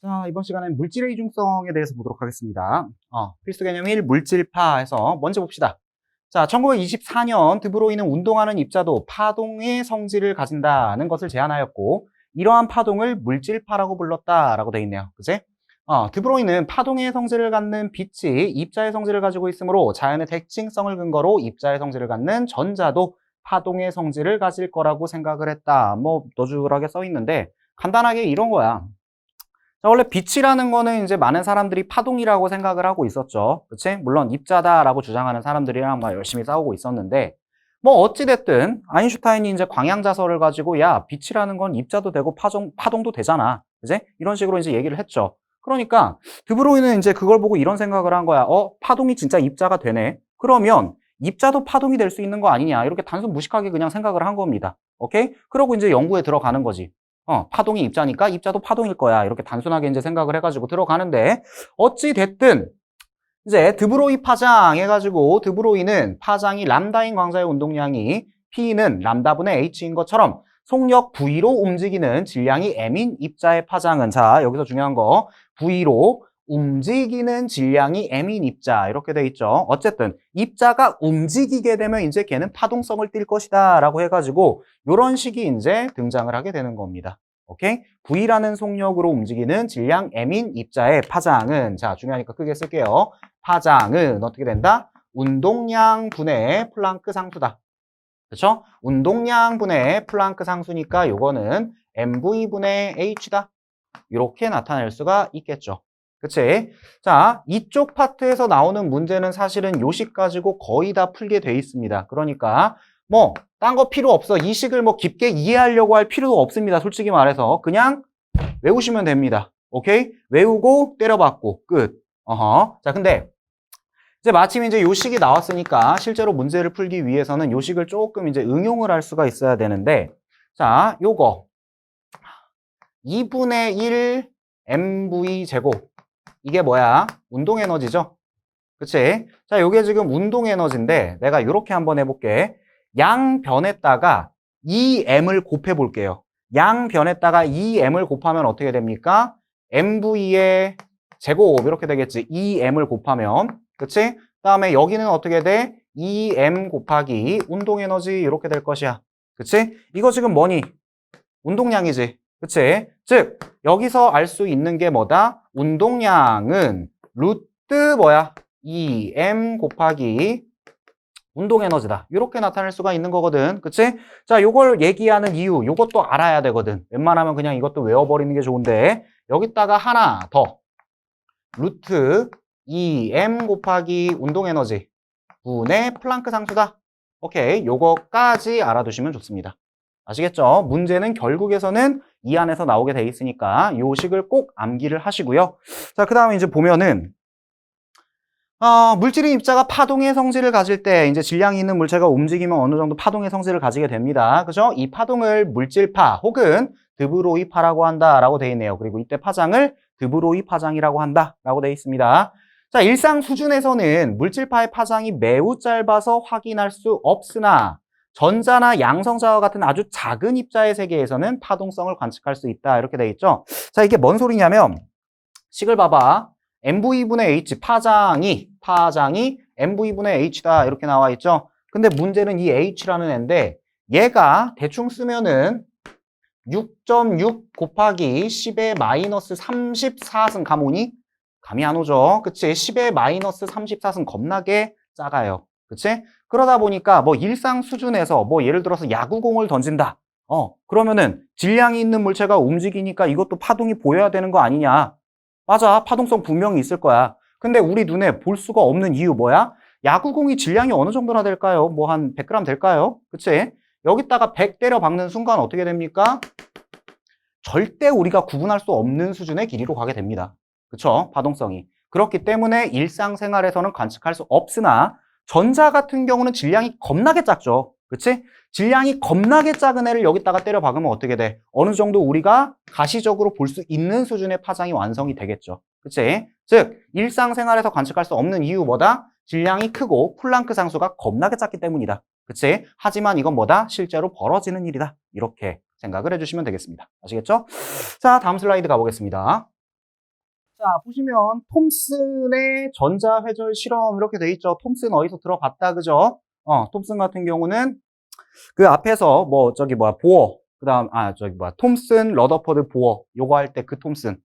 자, 이번 시간엔 물질의 이중성에 대해서 보도록 하겠습니다. 필수 개념 1, 물질파에서 먼저 봅시다. 자, 1924년 드브로이는 운동하는 입자도 파동의 성질을 가진다는 것을 제안하였고, 이러한 파동을 물질파라고 불렀다라고 되어 있네요. 그치? 드브로이는 파동의 성질을 갖는 빛이 입자의 성질을 가지고 있으므로 자연의 특징성을 근거로 입자의 성질을 갖는 전자도 파동의 성질을 가질 거라고 생각을 했다. 뭐 너줄하게 써 있는데 간단하게 이런 거야. 자, 원래 빛이라는 거는 이제 많은 사람들이 파동이라고 생각을 하고 있었죠. 그치? 물론 입자다라고 주장하는 사람들이랑 막 열심히 싸우고 있었는데, 뭐 어찌됐든 아인슈타인이 이제 광양자설을 가지고 야, 빛이라는 건 입자도 되고 파동도 되잖아. 그치? 이런 식으로 이제 얘기를 했죠. 그러니까 드브로이는 이제 그걸 보고 이런 생각을 한 거야. 파동이 진짜 입자가 되네. 그러면 입자도 파동이 될 수 있는 거 아니냐. 이렇게 단순 무식하게 그냥 생각을 한 겁니다. 오케이? 그러고 이제 연구에 들어가는 거지. 파동이 입자니까 입자도 파동일 거야. 이렇게 단순하게 이제 생각을 해가지고 들어가는데, 어찌 됐든, 이제 드브로이 파장 해가지고, 드브로이는 파장이 람다인 광자의 운동량이 P는 람다분의 H인 것처럼, 속력 V로 움직이는 질량이 M인 입자의 파장은, 자, 여기서 중요한 거, V로 움직이는 질량이 M인 입자, 이렇게 돼 있죠. 어쨌든, 입자가 움직이게 되면 이제 걔는 파동성을 띌 것이다, 라고 해가지고, 요런 식이 이제 등장을 하게 되는 겁니다. 오케이? V라는 속력으로 움직이는 질량 M인 입자의 파장은, 자, 중요하니까 크게 쓸게요. 파장은 어떻게 된다? 운동량 분의 플랑크 상수다. 그렇죠? 운동량 분의 플랑크 상수니까 요거는 mv분의 h다. 이렇게 나타낼 수가 있겠죠. 그치? 자, 이쪽 파트에서 나오는 문제는 사실은 요식 가지고 거의 다 풀게 돼 있습니다. 그러니까 뭐 딴 거 필요 없어. 이 식을 뭐 깊게 이해하려고 할 필요도 없습니다. 솔직히 말해서 그냥 외우시면 됩니다. 오케이? 외우고 때려박고 끝. 자, 근데 이제 마침 이제 요식이 나왔으니까 실제로 문제를 풀기 위해서는 요식을 조금 이제 응용을 할 수가 있어야 되는데, 자, 요거 2분의 1 mv 제곱, 이게 뭐야? 운동 에너지죠? 그치? 자, 요게 지금 운동 에너지인데 내가 이렇게 한번 해볼게. 양변에다가 2m을 곱해 볼게요. 양변에다가 2m을 곱하면 어떻게 됩니까? mv의 제곱 이렇게 되겠지. 2m을 곱하면, 그치? 그다음에 여기는 어떻게 돼? 2m 곱하기 운동 에너지 이렇게 될 것이야. 그치? 이거 지금 뭐니? 운동량이지. 그치? 즉 여기서 알 수 있는 게 뭐다? 운동량은 루트 뭐야? 2m 곱하기 운동 에너지다. 이렇게 나타낼 수가 있는 거거든. 그치? 자, 요걸 얘기하는 이유, 요것도 알아야 되거든. 웬만하면 그냥 이것도 외워버리는 게 좋은데, 여기다가 하나 더. 루트 2m 곱하기 운동 에너지 분의 플랑크 상수다. 오케이. 요거까지 알아두시면 좋습니다. 아시겠죠? 문제는 결국에서는 이 안에서 나오게 돼 있으니까 요 식을 꼭 암기를 하시고요. 자, 그 다음에 이제 보면은 물질의 입자가 파동의 성질을 가질 때 이제 질량이 있는 물체가 움직이면 어느 정도 파동의 성질을 가지게 됩니다. 그죠? 이 파동을 물질파 혹은 드브로이파라고 한다라고 돼 있네요. 그리고 이때 파장을 드브로이 파장이라고 한다라고 돼 있습니다. 자, 일상 수준에서는 물질파의 파장이 매우 짧아서 확인할 수 없으나 전자나 양성자와 같은 아주 작은 입자의 세계에서는 파동성을 관측할 수 있다. 이렇게 돼 있죠. 자, 이게 뭔 소리냐면 식을 봐봐. mv분의 h 파장이 mv분의 h다 이렇게 나와 있죠. 근데 문제는 이 h라는 애인데 얘가 대충 쓰면은 6.6 곱하기 10의 마이너스 34승 감오니? 감이 안 오죠. 그치? 10의 마이너스 34승 겁나게 작아요. 그치? 그러다 보니까 뭐 일상 수준에서 뭐 예를 들어서 야구공을 던진다. 그러면은 질량이 있는 물체가 움직이니까 이것도 파동이 보여야 되는 거 아니냐. 맞아. 파동성 분명히 있을 거야. 근데 우리 눈에 볼 수가 없는 이유 뭐야? 야구공이 질량이 어느 정도나 될까요? 뭐 한 100g 될까요? 그치? 여기다가 100 때려 박는 순간 어떻게 됩니까? 절대 우리가 구분할 수 없는 수준의 길이로 가게 됩니다. 그쵸? 파동성이. 그렇기 때문에 일상생활에서는 관측할 수 없으나 전자 같은 경우는 질량이 겁나게 작죠. 그치? 질량이 겁나게 작은 애를 여기다가 때려 박으면 어떻게 돼? 어느 정도 우리가 가시적으로 볼 수 있는 수준의 파장이 완성이 되겠죠. 그치? 즉, 일상생활에서 관측할 수 없는 이유 뭐다? 질량이 크고 플랑크 상수가 겁나게 작기 때문이다. 그치? 하지만 이건 뭐다? 실제로 벌어지는 일이다. 이렇게 생각을 해주시면 되겠습니다. 아시겠죠? 자, 다음 슬라이드 가보겠습니다. 보시면 톰슨의 전자회절 실험 이렇게 돼 있죠. 톰슨 어디서 들어봤다, 그죠? 톰슨 같은 경우는 그 앞에서 보어, 톰슨, 러더퍼드, 보어 요거 할 때 그 톰슨의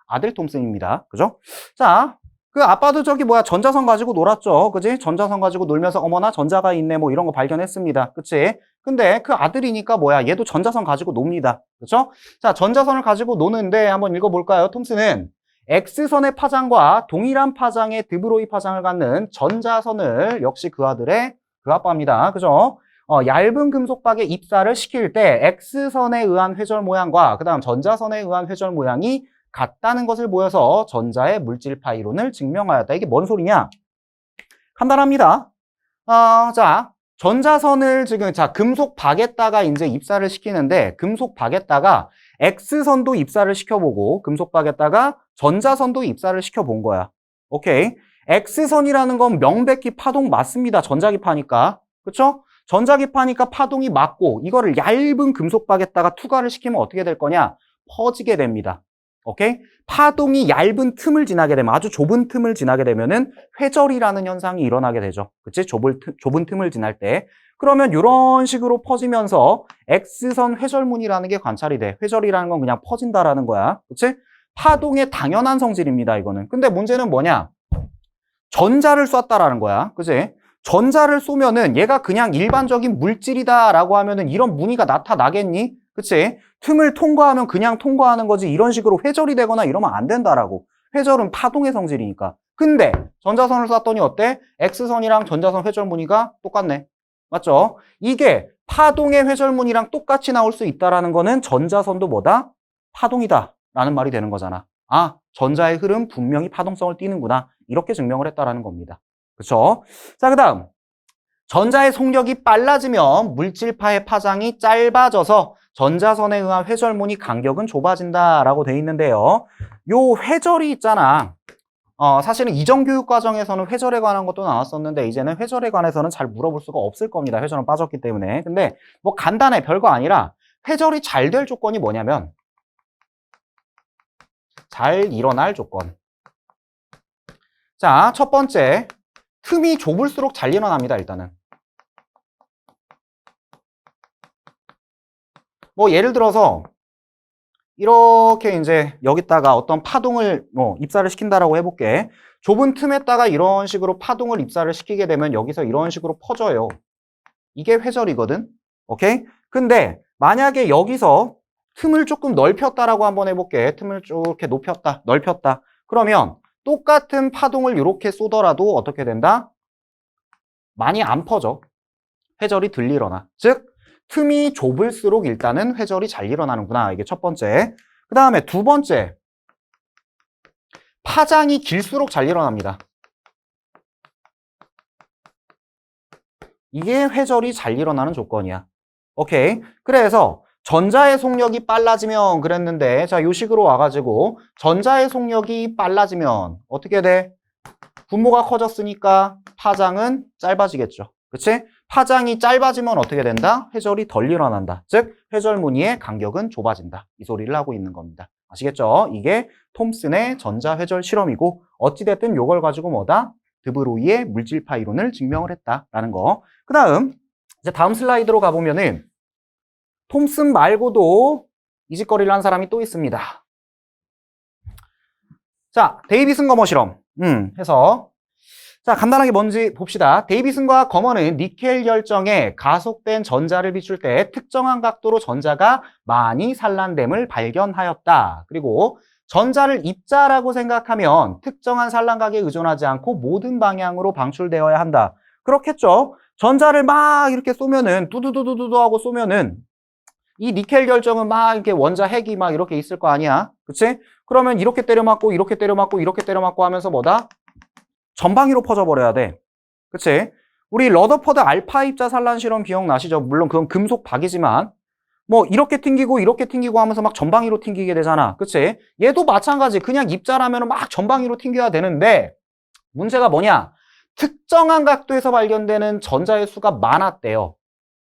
아들 톰슨입니다. 그죠? 자, 그 아빠도 전자선 가지고 놀았죠. 그지? 전자선 가지고 놀면서 어머나 전자가 있네 뭐 이런 거 발견했습니다. 그치? 근데 그 아들이니까 얘도 전자선 가지고 놉니다. 그쵸? 자, 전자선을 가지고 노는데 한번 읽어볼까요? 톰슨은 X선의 파장과 동일한 파장의 드브로이 파장을 갖는 전자선을 역시 그 아빠입니다. 그죠? 얇은 금속박에 입사를 시킬 때 X선에 의한 회절 모양과 그 다음 전자선에 의한 회절 모양이 같다는 것을 보여서 전자의 물질파 이론을 증명하였다. 이게 뭔 소리냐? 간단합니다. 자, 전자선을 지금 금속박에다가 이제 입사를 시키는데 금속박에다가 X선도 입사를 시켜보고 금속박에다가 전자선도 입사를 시켜본 거야. 오케이. X선이라는 건 명백히 파동 맞습니다. 전자기파니까. 그쵸? 전자기파니까 파동이 맞고 이거를 얇은 금속박에다가 투과를 시키면 어떻게 될 거냐? 퍼지게 됩니다. 오케이? 파동이 얇은 틈을 지나게 되면 아주 좁은 틈을 지나게 되면은 회절이라는 현상이 일어나게 되죠. 그치? 좁은 틈을 지날 때. 그러면 이런 식으로 퍼지면서 X선 회절문이라는 게 관찰이 돼. 회절이라는 건 그냥 퍼진다라는 거야. 그치? 파동의 당연한 성질입니다, 이거는. 근데 문제는 뭐냐? 전자를 쐈다라는 거야. 그치? 전자를 쏘면은 얘가 그냥 일반적인 물질이다라고 하면은 이런 무늬가 나타나겠니? 그치? 틈을 통과하면 그냥 통과하는 거지 이런 식으로 회절이 되거나 이러면 안 된다라고. 회절은 파동의 성질이니까. 근데 전자선을 쐈더니 어때? X선이랑 전자선 회절 무늬가 똑같네. 맞죠? 이게 파동의 회절 무늬랑 똑같이 나올 수 있다라는 거는 전자선도 뭐다? 파동이다 라는 말이 되는 거잖아. 아, 전자의 흐름 분명히 파동성을 띠는구나. 이렇게 증명을 했다라는 겁니다. 그쵸? 자, 그 다음 전자의 속력이 빨라지면 물질파의 파장이 짧아져서 전자선에 의한 회절문이 간격은 좁아진다라고 돼 있는데요. 요 회절이 있잖아. 사실은 이전 교육 과정에서는 회절에 관한 것도 나왔었는데 이제는 회절에 관해서는 잘 물어볼 수가 없을 겁니다. 회절은 빠졌기 때문에. 근데 뭐 간단해, 별거 아니라 회절이 잘 될 조건이 뭐냐면 잘 일어날 조건. 자, 첫 번째, 틈이 좁을수록 잘 일어납니다, 일단은. 뭐 예를 들어서 이렇게 이제 여기다가 어떤 파동을 입사를 시킨다라고 해볼게. 좁은 틈에다가 이런 식으로 파동을 입사를 시키게 되면 여기서 이런 식으로 퍼져요. 이게 회절이거든. 오케이? 근데 만약에 여기서 틈을 조금 넓혔다라고 한번 해볼게. 틈을 이렇게 높였다, 넓혔다. 그러면 똑같은 파동을 이렇게 쏘더라도 어떻게 된다? 많이 안 퍼져. 회절이 덜 일어나. 즉 틈이 좁을수록 일단은 회절이 잘 일어나는구나. 이게 첫 번째. 그 다음에 두 번째, 파장이 길수록 잘 일어납니다. 이게 회절이 잘 일어나는 조건이야. 오케이. 그래서 전자의 속력이 빨라지면 그랬는데, 자, 요 식으로 와가지고 전자의 속력이 빨라지면 어떻게 돼? 분모가 커졌으니까 파장은 짧아지겠죠. 그치? 파장이 짧아지면 어떻게 된다? 회절이 덜 일어난다. 즉 회절 무늬의 간격은 좁아진다. 이 소리를 하고 있는 겁니다. 아시겠죠? 이게 톰슨의 전자회절 실험이고 어찌됐든 이걸 가지고 뭐다? 드브로이의 물질파 이론을 증명을 했다라는 거. 그 다음 이제 다음 슬라이드로 가보면은 톰슨 말고도 이 짓거리를 한 사람이 또 있습니다. 자, 데이비슨 거머 실험 해서 자, 간단하게 뭔지 봅시다. 데이비슨과 거머는 니켈 결정에 가속된 전자를 비출 때 특정한 각도로 전자가 많이 산란됨을 발견하였다. 그리고 전자를 입자라고 생각하면 특정한 산란각에 의존하지 않고 모든 방향으로 방출되어야 한다. 그렇겠죠? 전자를 막 이렇게 쏘면은 두두두두두 하고 쏘면은 이 니켈 결정은 막 이렇게 원자 핵이 막 이렇게 있을 거 아니야. 그치? 그러면 이렇게 때려맞고 이렇게 때려맞고 이렇게 때려맞고 하면서 뭐다? 전방위로 퍼져버려야 돼. 그치? 우리 러더퍼드 알파 입자 산란 실험 기억나시죠? 물론 그건 금속 박이지만 뭐 이렇게 튕기고 하면서 막 전방위로 튕기게 되잖아. 그치? 얘도 마찬가지. 그냥 입자라면 막 전방위로 튕겨야 되는데 문제가 뭐냐? 특정한 각도에서 발견되는 전자의 수가 많았대요.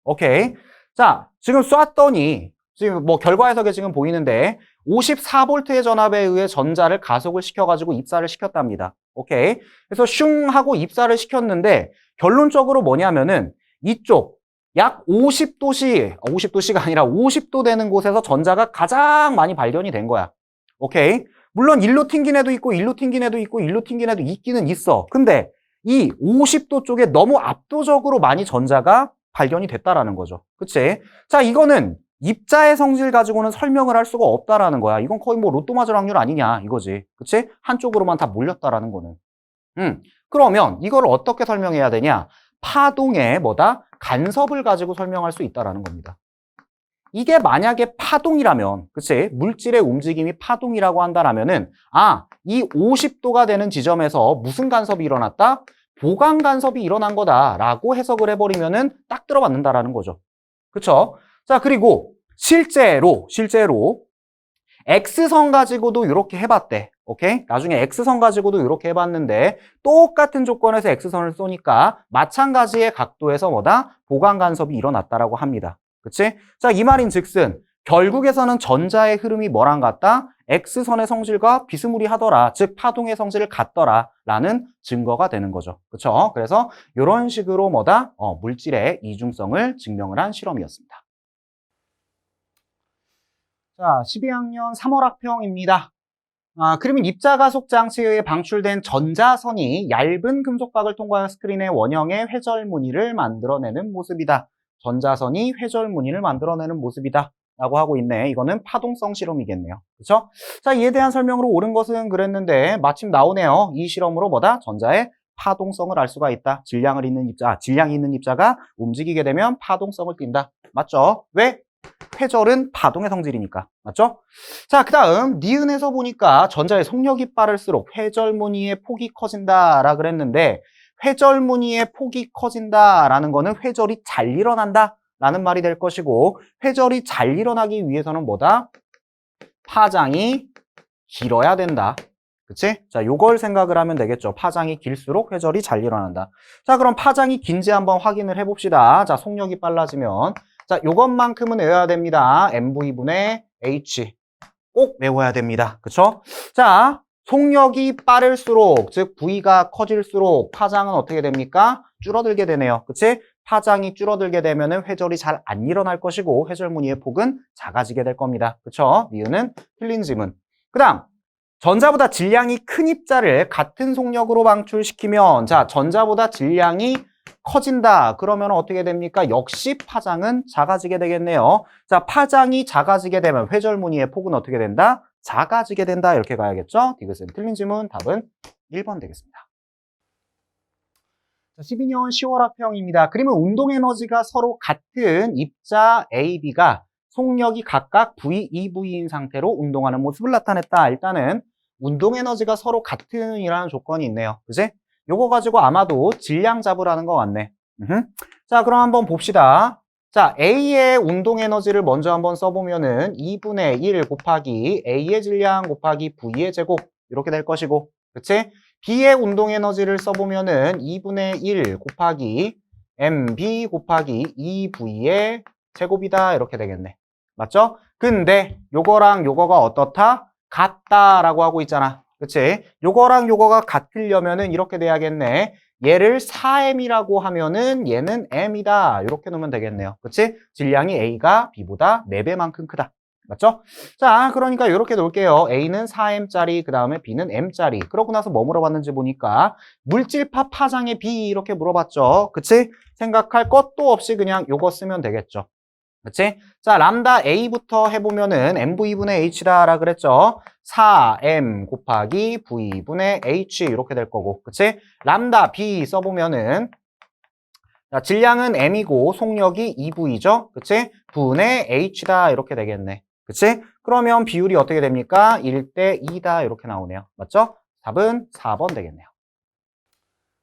오케이? 자, 지금 쐈더니 지금 뭐 결과 해석에 지금 보이는데 54V의 전압에 의해 전자를 가속을 시켜가지고 입사를 시켰답니다. 오케이. 그래서 슝 하고 입사를 시켰는데 결론적으로 뭐냐면은 이쪽 약 50도씨가 아니라 50도 되는 곳에서 전자가 가장 많이 발견이 된 거야. 오케이. 물론 일로 튕긴 애도 있고 일로 튕긴 애도 있고 일로 튕긴 애도 있기는 있어. 근데 이 50도 쪽에 너무 압도적으로 많이 전자가 발견이 됐다라는 거죠. 그치? 자, 이거는 입자의 성질 가지고는 설명을 할 수가 없다라는 거야. 이건 거의 뭐 로또 맞을 확률 아니냐 이거지. 그치? 한쪽으로만 다 몰렸다라는 거는. 그러면 이걸 어떻게 설명해야 되냐? 파동의 뭐다? 간섭을 가지고 설명할 수 있다라는 겁니다. 이게 만약에 파동이라면, 그치? 물질의 움직임이 파동이라고 한다라면은, 이 50도가 되는 지점에서 무슨 간섭이 일어났다? 보강 간섭이 일어난 거다라고 해석을 해버리면은 딱 들어맞는다라는 거죠. 그쵸? 자, 그리고 실제로 X선 가지고도 이렇게 해봤대. 오케이? 나중에 X선 가지고도 이렇게 해봤는데 똑같은 조건에서 X선을 쏘니까 마찬가지의 각도에서 뭐다? 보강 간섭이 일어났다라고 합니다. 그치? 자, 이 말인 즉슨 결국에서는 전자의 흐름이 뭐랑 같다? X선의 성질과 비스무리하더라. 즉 파동의 성질을 같더라 라는 증거가 되는 거죠. 그쵸? 그래서 이런 식으로 뭐다? 물질의 이중성을 증명을 한 실험이었습니다. 자, 12학년 3월 학평입니다. 그러면 입자가속 장치에 의해 방출된 전자선이 얇은 금속박을 통과한 스크린의 원형의 회절 무늬를 만들어내는 모습이다. 전자선이 회절 무늬를 만들어내는 모습이다. 라고 하고 있네. 이거는 파동성 실험이겠네요. 그렇죠? 자, 이에 대한 설명으로 옳은 것은 그랬는데 마침 나오네요. 이 실험으로 뭐다? 전자의 파동성을 알 수가 있다. 질량이 있는 입자가 움직이게 되면 파동성을 띈다. 맞죠? 왜? 회절은 파동의 성질이니까. 맞죠? 자, 그 다음 니은에서 보니까 전자의 속력이 빠를수록 회절 무늬의 폭이 커진다라 그랬는데 회절 무늬의 폭이 커진다라는 거는 회절이 잘 일어난다 라는 말이 될 것이고 회절이 잘 일어나기 위해서는 뭐다? 파장이 길어야 된다. 그치? 자, 요걸 생각을 하면 되겠죠. 파장이 길수록 회절이 잘 일어난다. 자, 그럼 파장이 긴지 한번 확인을 해봅시다. 자, 속력이 빨라지면 자, 요것만큼은 외워야 됩니다. mv분의 h 꼭 외워야 됩니다. 그쵸? 자, 속력이 빠를수록 즉 v가 커질수록 파장은 어떻게 됩니까? 줄어들게 되네요. 그치? 파장이 줄어들게 되면은 회절이 잘 안 일어날 것이고 회절 무늬의 폭은 작아지게 될 겁니다. 그쵸? 니은은 틀린 지문. 그 다음 전자보다 질량이 큰 입자를 같은 속력으로 방출시키면 자, 전자보다 질량이 커진다. 그러면 어떻게 됩니까? 역시 파장은 작아지게 되겠네요. 자, 파장이 작아지게 되면 회절 무늬의 폭은 어떻게 된다? 작아지게 된다. 이렇게 가야겠죠? 디귿은 틀린 지문 답은 1번 되겠습니다. 자, 12년 10월 학평입니다. 그러면 운동 에너지가 서로 같은 입자 A, B가 속력이 각각 V, 2V인 상태로 운동하는 모습을 나타냈다. 일단은 운동 에너지가 서로 같은 이라는 조건이 있네요. 그지? 요거 가지고 아마도 질량 잡으라는 것 같네. 자, 그럼 한번 봅시다. 자, A의 운동 에너지를 먼저 한번 써보면은 2분의 1 곱하기 A의 질량 곱하기 V의 제곱 이렇게 될 것이고, 그치? B의 운동 에너지를 써보면은 2분의 1 곱하기 MB 곱하기 2V의 제곱이다 이렇게 되겠네. 맞죠? 근데 요거랑 요거가 어떻다? 같다라고 하고 있잖아. 그치? 요거랑 요거가 같으려면은 이렇게 돼야겠네. 얘를 4m이라고 하면은 얘는 m이다. 이렇게 놓으면 되겠네요. 그치? 질량이 A가 B보다 4배만큼 크다. 맞죠? 자, 그러니까 이렇게 놓을게요. A는 4m짜리, 그 다음에 B는 m짜리. 그러고 나서 뭐 물어봤는지 보니까 물질파 파장의 B 이렇게 물어봤죠. 그치? 생각할 것도 없이 그냥 요거 쓰면 되겠죠. 그치? 자, 람다 A부터 해보면은 MV분의 H다라 그랬죠? 4M 곱하기 V분의 H 이렇게 될 거고, 그치? 람다 B 써보면은 자, 질량은 M이고 속력이 2V죠? 그치? 분의 H다 이렇게 되겠네. 그치? 그러면 비율이 어떻게 됩니까? 1대 2다 이렇게 나오네요. 맞죠? 답은 4번 되겠네요.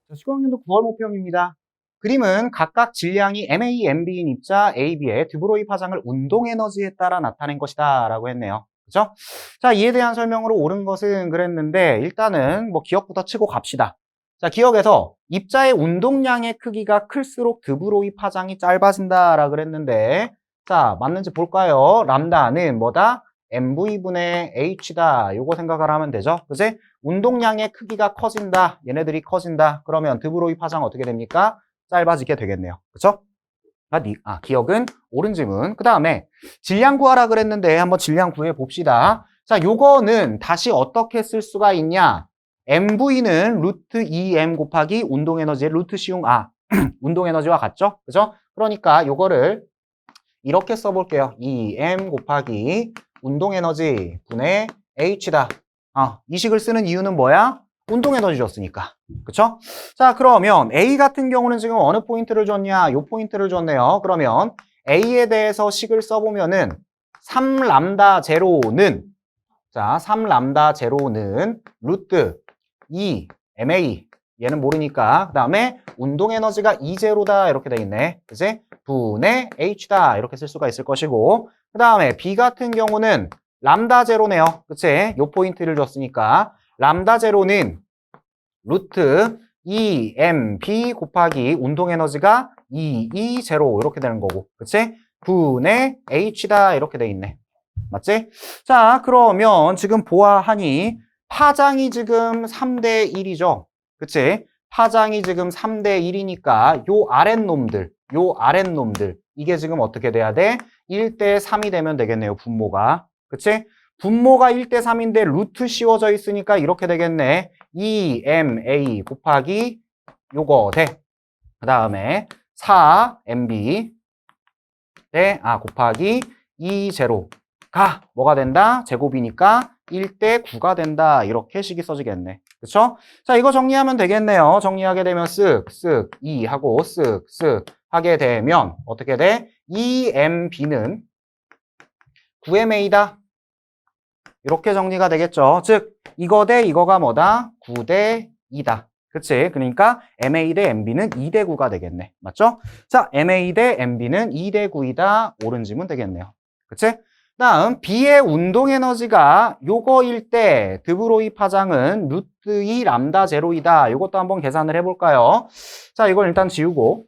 자, 19학년도 9월 모평입니다. 그림은 각각 질량이 MA, MB인 입자 AB의 드브로이 파장을 운동 에너지에 따라 나타낸 것이다 라고 했네요. 그죠? 자, 이에 대한 설명으로 옳은 것은 그랬는데 일단은 뭐 기억부터 치고 갑시다. 자, 기억에서 입자의 운동량의 크기가 클수록 드브로이 파장이 짧아진다 라 그랬는데 자, 맞는지 볼까요? 람다는 뭐다? MV분의 H다. 요거 생각을 하면 되죠. 그지? 운동량의 크기가 커진다. 얘네들이 커진다. 그러면 드브로이 파장 어떻게 됩니까? 짧아지게 되겠네요. 그쵸? 기억은 옳은 지문. 그 다음에 질량 구하라 그랬는데 한번 질량 구해 봅시다. 자, 요거는 다시 어떻게 쓸 수가 있냐? MV는 루트 2M 곱하기 운동에너지의 루트 시용 운동에너지와 같죠? 그죠? 그러니까 요거를 이렇게 써볼게요. 2M 곱하기 운동에너지 분의 H다. 이 식을 쓰는 이유는 뭐야? 운동에너지 줬으니까. 그쵸? 자, 그러면 A 같은 경우는 지금 어느 포인트를 줬냐? 요 포인트를 줬네요. 그러면 A에 대해서 식을 써보면은 3람다 제로는 자, 3람다 제로는 루트 2 MA 얘는 모르니까 그 다음에 운동에너지가 E0다 이렇게 돼 있네. 그치? 분의 H다 이렇게 쓸 수가 있을 것이고 그 다음에 B 같은 경우는 람다 제로네요. 그치? 요 포인트를 줬으니까 람다 제로는 루트 2mb 곱하기 운동에너지가 2E0 이렇게 되는 거고 그치? 분의 H다 이렇게 돼 있네. 맞지? 자, 그러면 지금 보아하니 파장이 지금 3대 1이죠. 그치? 파장이 지금 3대 1이니까 요 아랫놈들 이게 지금 어떻게 돼야 돼? 1대 3이 되면 되겠네요. 분모가. 그치? 분모가 1대 3인데 루트 씌워져 있으니까 이렇게 되겠네. 2ma 곱하기 요거 돼. 그 다음에 4mb 곱하기 2제로가 뭐가 된다? 제곱이니까 1대 9가 된다. 이렇게 식이 써지겠네. 그쵸? 자, 이거 정리하면 되겠네요. 정리하게 되면 쓱쓱 2 하고 쓱쓱 하게 되면 어떻게 돼? 2mb는 9ma다. 이렇게 정리가 되겠죠. 즉 이거 대 이거가 뭐다? 9대 2다. 그치? 그러니까 MA 대 MB는 2대 9가 되겠네. 맞죠? 자, MA 대 MB는 2대 9이다. 옳은 지문 되겠네요. 그치? 다음 B의 운동에너지가 요거일 때 드브로이 파장은 루트 2 람다 제로이다. 요것도 한번 계산을 해볼까요? 자, 이걸 일단 지우고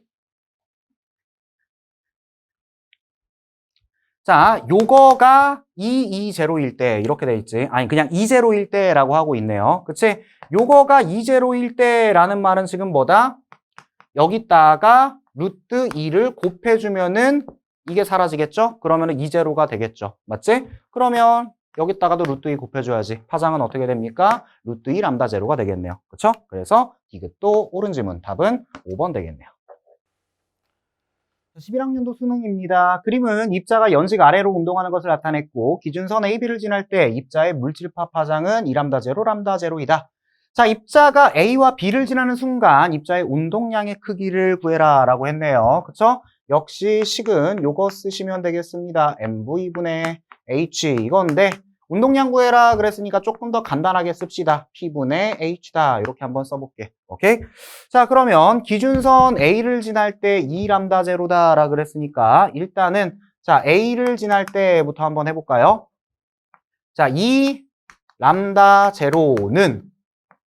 자, 요거가 220일 때 이렇게 돼 있지. 아니 그냥 20일 때라고 하고 있네요. 그치? 요거가 20일 때라는 말은 지금 뭐다? 여기다가 루트 2를 곱해주면은 이게 사라지겠죠? 그러면은 20가 되겠죠. 맞지? 그러면 여기다가도 루트 2 곱해줘야지. 파장은 어떻게 됩니까? 루트 2 람다 제로가 되겠네요. 그쵸? 그래서 디귿도 옳은 지문 답은 5번 되겠네요. 11학년도 수능입니다. 그림은 입자가 연식 아래로 운동하는 것을 나타냈고 기준선 AB를 지날 때 입자의 물질파 파장은 2람다 제로, 람다 제로이다. 자, 입자가 A와 B를 지나는 순간 입자의 운동량의 크기를 구해라 라고 했네요. 그쵸? 역시 식은 요거 쓰시면 되겠습니다. MV분의 H 이건데 운동량 구해라 그랬으니까 조금 더 간단하게 씁시다. P분의 H다. 이렇게 한번 써볼게. 오케이? 자, 그러면 기준선 A를 지날 때 2람다 제로다 라 그랬으니까 일단은 자, A를 지날 때부터 한번 해볼까요? 자, 2람다 제로는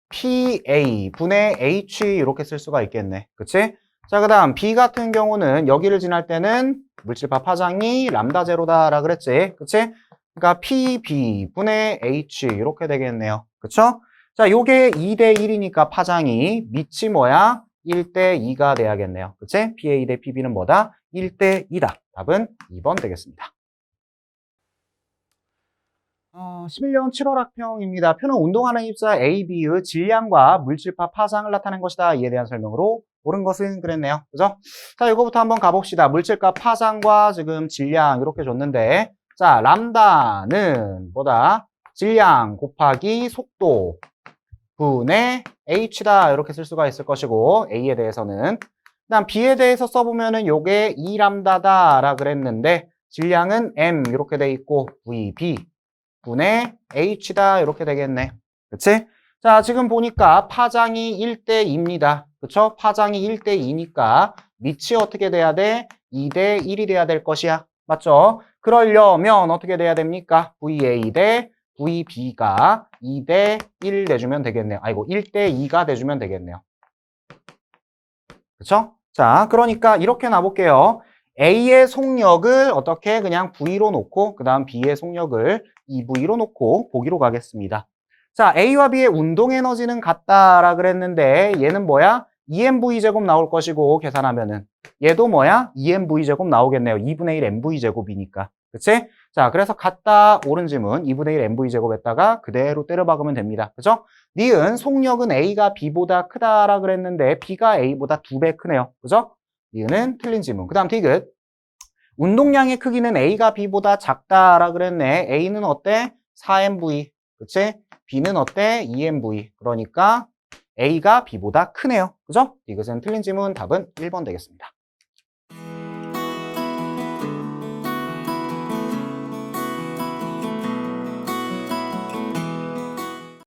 PA분의 H 이렇게 쓸 수가 있겠네. 그치? 자, 그 다음 B 같은 경우는 여기를 지날 때는 물질파 파장이 람다 제로다 라 그랬지. 그치? 그러니까 PB분의 H 이렇게 되겠네요. 그쵸? 자, 요게 2대 1이니까 파장이 밑이 뭐야? 1대 2가 돼야겠네요. 그치? PA 대 PB는 뭐다? 1대 2다. 답은 2번 되겠습니다. 11년 7월 학평입니다. 표는 운동하는 입자 A, B의 질량과 물질파 파장을 나타낸 것이다. 이에 대한 설명으로 옳은 것은 그랬네요. 그죠? 자, 이거부터 한번 가봅시다. 물질과 파장과 지금 질량 이렇게 줬는데 자, 람다는 뭐다? 질량 곱하기 속도 분의 H다. 이렇게 쓸 수가 있을 것이고 A에 대해서는 그다음 B에 대해서 써보면은 요게 2람다다 라 그랬는데 질량은 M 이렇게 돼 있고 VB 분의 H다 이렇게 되겠네. 그치? 자, 지금 보니까 파장이 1대 2입니다. 그쵸? 파장이 1대 2니까 밑이 어떻게 돼야 돼? 2대 1이 돼야 될 것이야. 맞죠? 그러려면 어떻게 돼야 됩니까? VA 대 VB가 2대 1 내주면 되겠네요. 아이고, 1대 2가 돼주면 되겠네요. 그쵸? 자, 그러니까 이렇게 놔볼게요. A의 속력을 어떻게 그냥 V로 놓고 그 다음 B의 속력을 2V로 놓고 보기로 가겠습니다. 자, A와 B의 운동 에너지는 같다라 그랬는데 얘는 뭐야? 2mv제곱 나올 것이고 계산하면은 얘도 뭐야? 2mv제곱 나오겠네요. 2분의 1 mv제곱이니까. 그치? 자, 그래서 같다 옳은 질문 2분의 1 mv제곱에다가 그대로 때려 박으면 됩니다. 그죠? 니은 속력은 A가 B보다 크다라 그랬는데 B가 A보다 2배 크네요. 그죠? 니은은 틀린 질문. 그 다음 디귿. 운동량의 크기는 A가 B보다 작다라 그랬네. A는 어때? 4mv. 그치? B는 어때? 2mv. 그러니까 A가 B보다 크네요. 그죠? 이것은 틀린 질문 답은 1번 되겠습니다.